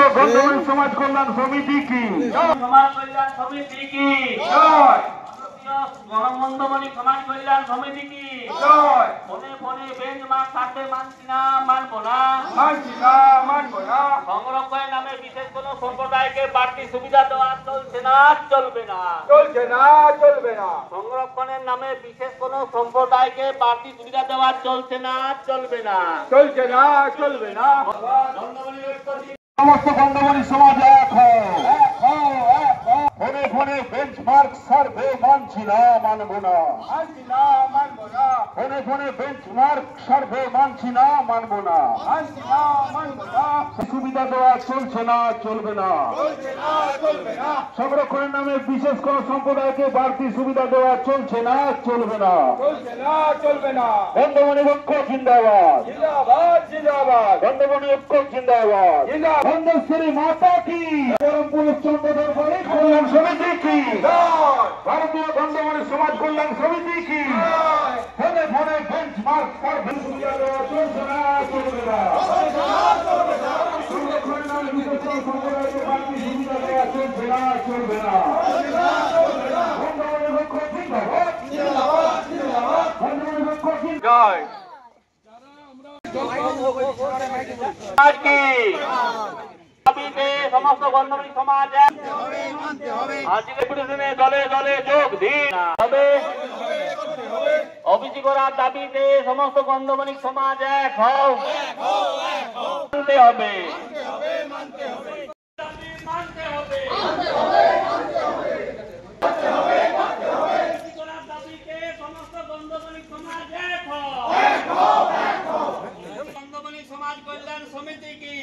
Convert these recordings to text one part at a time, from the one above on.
ভারতীয় গণতন্ত্র সমাজ কল্যাণ সমিতি কি, সমাজ কল্যাণ সমিতি কি জয়, গণবন্ধমণি সমাজ কল্যাণ সমিতি কি জয়। ফোনে ফোনে বেঞ্চমার্ক সার্ভে মানছি না, মানবো না, মানছি না, মানবো না। সংরক্ষণের নামে বিশেষ কোন সম্প্রদায়কে বাড়তি সুবিধা দেওয়া চলছে না, চলবে না, চলছে না, চলবে না। সংরক্ষণের নামে বিশেষ কোন সম্প্রদায়কে বাড়তি সুবিধা দেওয়া চলছে না, চলবে না, চলছে না, চলবে না। সমস্ত গণতন্ত্র সমাজ এক হও, এক হও, এক হও। ফোনে ফোনে বেঞ্চমার্ক সার্ভে মানছি না, মানবো না, মানছি না, মানবো না। ফোনে ফোনে বেঞ্চমার্ক সার্ভে মানছি না, মানবো না, মানছি না, মানবো না। সুবিধা দেওয়া চলছে না, চলবে না, চলছে না, চলবে না। সংরক্ষণের নামে বিশেষ কোন সম্প্রদায়কে বাড়তি সুবিধা দেওয়া চলছে না, চলবে না, চলছে না, চলবে না। বন্ধুমণি ঐক্য জিন্দাবাদ, জিন্দাবাদ, জিন্দাবাদ। বন্ধুমণি ঐক্য জিন্দাবাদ, জিন্দাবাদ। বন্ধুশ্রী মাতা কি, পুলিশ চন্দ্রধর কল্যাণ সমিতি কি, ভারতীয় বন্ধুমণি সমাজ কল্যাণ সমিতি কি, ফোনে ফোনে বেঞ্চমার্ক সার্ভে সুবিধা দেওয়া চলছে না, চলবে না, সংরক্ষণের নামে বিশেষ কোন সম্প্রদায়কে বাড়তি সুবিধা দেওয়া চলছে না, চলবে না। বন্ধুমণি ঐক্য জিন্দাবাদ, জিন্দাবাদ, জিন্দাবাদ। বন্ধুমণি ঐক্য জিন্দাবাদ। আজ কি দাবিতে সমস্ত গণতন্ত্র সমাজ আজকে প্রতিদিনে দলে দলে যোগ দিন হবে। অভিযোগ করার দাবিতে সমস্ত গণতন্ত্র সমাজ এক হও, মানতে হবে, মানতে হবে, মানতে হবে। সমাজ কল্যাণ সমিতি কি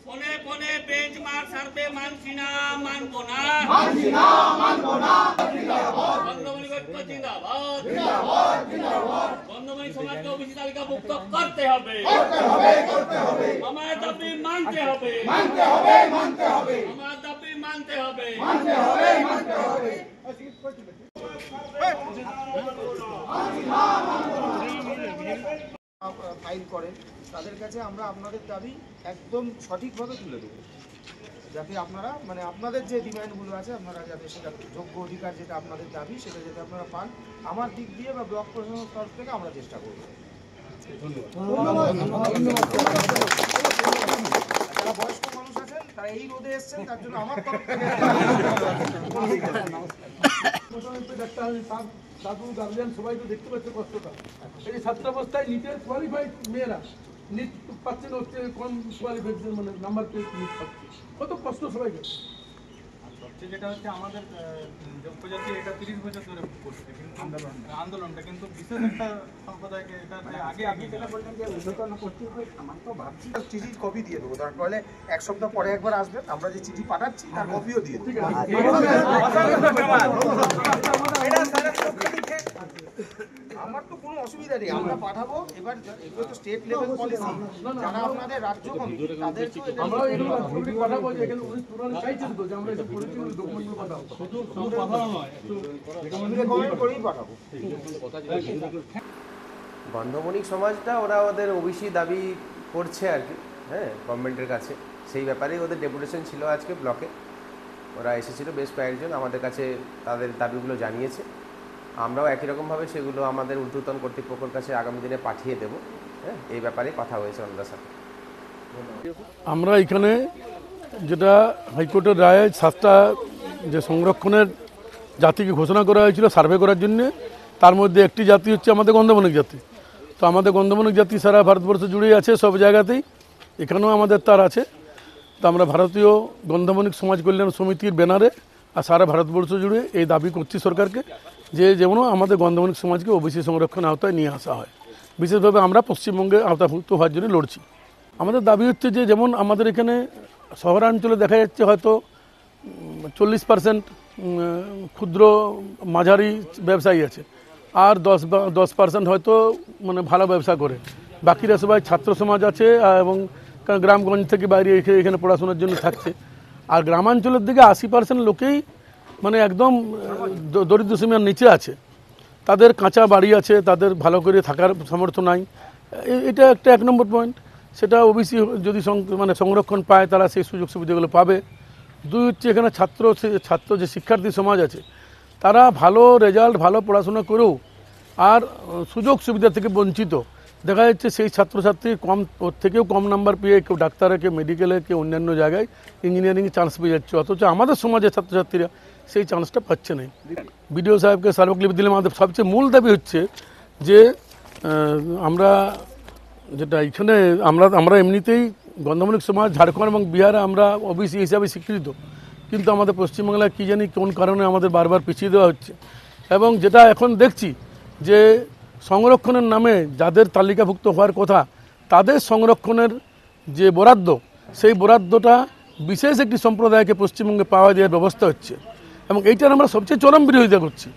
ফোনে ফোনে বেঞ্চমার্ক সার্ভে মানছি না, মানবো না, মানছি না, মানবো না। বন্ধুমণি ঐক্য জিন্দাবাদ, জিন্দাবাদ, জিন্দাবাদ। বন্ধুমণি সমাজকে ওবিসি তালিকাভুক্ত করতে হবে, করতে হবে, করতে হবে। আমার দাবি মানতে হবে, মানতে হবে, মানতে হবে। আমার দাবি মানতে হবে, মানতে হবে, মানতে হবে। ফাইল করেন তাদের কাছে আমরা আপনাদের দাবি একদম সঠিকভাবে তুলে দেবো, যাতে আপনারা মানে আপনাদের যে ডিমান্ডগুলো আছে আপনারা যাতে সেটা যোগ্য অধিকার যেটা আপনাদের দাবি সেটা যাতে আপনারা পান। আমার দিক দিয়ে বা ব্লক প্রশাসনের তরফ থেকে আমরা চেষ্টা করব। যারা বয়স্ক মানুষ আছেন তারা এই রোদে এসছেন, তার জন্য আমার তরফ থেকে দাদু গার্জিয়ান সবাই তো দেখতে পাচ্ছে কষ্টটা। এই ছাত্রাবস্থায় নিটের কোয়ালিফাইড মেয়েরা নিট পাচ্ছে না, হচ্ছে কম কোয়ালিফাইড মানে নাম্বার পেয়ে নিট পাচ্ছে, কত কষ্ট সবাইকে। সবচেয়ে যেটা হচ্ছে আমাদের যোগ্য জাতি এটা 30 বছর ধরে করছে কিন্তু আন্দোলনটা, কিন্তু বিশেষ একটা সম্প্রদায়কে এটা আগে আগে যেটা বললেন যে উদ্যোগন করতে হবে, আমার তো ভাবছি চিঠির কপি দিয়ে দেবো, তার ফলে এক সপ্তাহ পরে একবার আসবেন, আমরা যে চিঠি পাঠাচ্ছি তার কপিও দিয়ে দেবো। আমার তো কোনো অসুবিধা নেই, আমরা পাঠাবো। এবার এগুলো তো স্টেট লেভেল পলিসি, যারা আপনাদের রাজ্য কমিটি তাদের তো এটা আমরা এগুলো পাঠাবো যে এখানে উনি পুরানো চাইছেন তো যে আমরা এটা পরিচিত ডকুমেন্টগুলো পাঠাবো, শুধু পাঠানো নয়, একটু কমেন্ট করেই পাঠাবো। গন্ধমণি সমাজটা ওরা ওদের ওবিসি দাবি করছে আর কি, হ্যাঁ, গভর্নমেন্টের কাছে। সেই ব্যাপারেই ওদের ডেপুটেশন ছিল আজকে ব্লকে, ওরা এসেছিল বেশ কয়েকজন, আমাদের কাছে তাদের দাবিগুলো জানিয়েছে। আমরাও একই রকমভাবে সেগুলো আমাদের ঊর্ধ্বতন কর্তৃপক্ষের কাছে আগামী দিনে পাঠিয়ে দেব। হ্যাঁ, এই ব্যাপারে কথা হয়েছে ওনাদের সাথে। আমরা এখানে যেটা হাইকোর্টের রায়ে 7টা যে সংরক্ষণের জাতিকে ঘোষণা করা হয়েছিল সার্ভে করার জন্য, তার মধ্যে একটি জাতি হচ্ছে আমাদের গন্ধমণিক জাতি। তো আমাদের গন্ধমণিক জাতি সারা ভারতবর্ষ জুড়েই আছে, সব জায়গাতেই, এখানেও আমাদের তার আছে। তো আমরা ভারতীয় গন্ধমণিক সমাজ কল্যাণ সমিতির ব্যানারে আর সারা ভারতবর্ষ জুড়ে এই দাবি করছি সরকারকে যে যেমন আমাদের গন্ধমণিক সমাজকে ওবিসি সংরক্ষণ আওতায় নিয়ে আসা হয়। বিশেষভাবে আমরা পশ্চিমবঙ্গে আওতাভুক্ত হওয়ার জন্য লড়ছি। আমাদের দাবি হচ্ছে যে যেমন আমাদের এখানে শহরাঞ্চলে দেখা যাচ্ছে হয়তো 40% ক্ষুদ্র মাঝারি ব্যবসায়ী আছে, আর 10% হয়তো মানে ভালো ব্যবসা করে, বাকিরা সবাই ছাত্র সমাজ আছে এবং গ্রামগঞ্জ থেকে বাইরে এখানে পড়াশোনার জন্য থাকছে। আর গ্রামাঞ্চলের দিকে 80% লোকেই মানে একদম দরিদ্র সীমার নিচে আছে, তাদের কাঁচা বাড়ি আছে, তাদের ভালো করে থাকার সামর্থ্য নাই। এটা একটা 1 নম্বর পয়েন্ট। সেটা ওবিসি যদি মানে সংরক্ষণ পায় তারা সেই সুযোগ সুবিধাগুলো পাবে। দুই হচ্ছে এখানে ছাত্র যে শিক্ষার্থী সমাজ আছে তারা ভালো রেজাল্ট ভালো পড়াশোনা করেও আর সুযোগ সুবিধা থেকে বঞ্চিত। দেখা যাচ্ছে সেই ছাত্রছাত্রী ওর থেকেও কম নাম্বার পেয়ে কেউ ডাক্তারে, কেউ মেডিকেলে, কেউ অন্যান্য জায়গায় ইঞ্জিনিয়ারিংয়ে চান্স পেয়ে যাচ্ছে, অথচ আমাদের সমাজের ছাত্রছাত্রীরা সেই চান্সটা পাচ্ছে না। বিডিও সাহেবকে স্মারকলিপি দিলে আমাদের সবচেয়ে মূল দাবি হচ্ছে যে আমরা যেটা এখানে আমরা এমনিতেই গন্ধমূলক সমাজ ঝাড়খণ্ড এবং বিহারে আমরা ওবিসি হিসাবে স্বীকৃত, কিন্তু আমাদের পশ্চিমবাংলায় কী জানি কোন কারণে আমাদের বারবার পিছিয়ে দেওয়া হচ্ছে। এবং যেটা এখন দেখছি যে সংরক্ষণের নামে যাদের তালিকাভুক্ত হওয়ার কথা তাদের সংরক্ষণের যে বরাদ্দ, সেই বরাদ্দটা বিশেষ একটি সম্প্রদায়কে পশ্চিমবঙ্গে পাওয়া দেওয়ার ব্যবস্থা হচ্ছে এবং এইটার আমরা সবচেয়ে চরম বিরোধিতা করছি।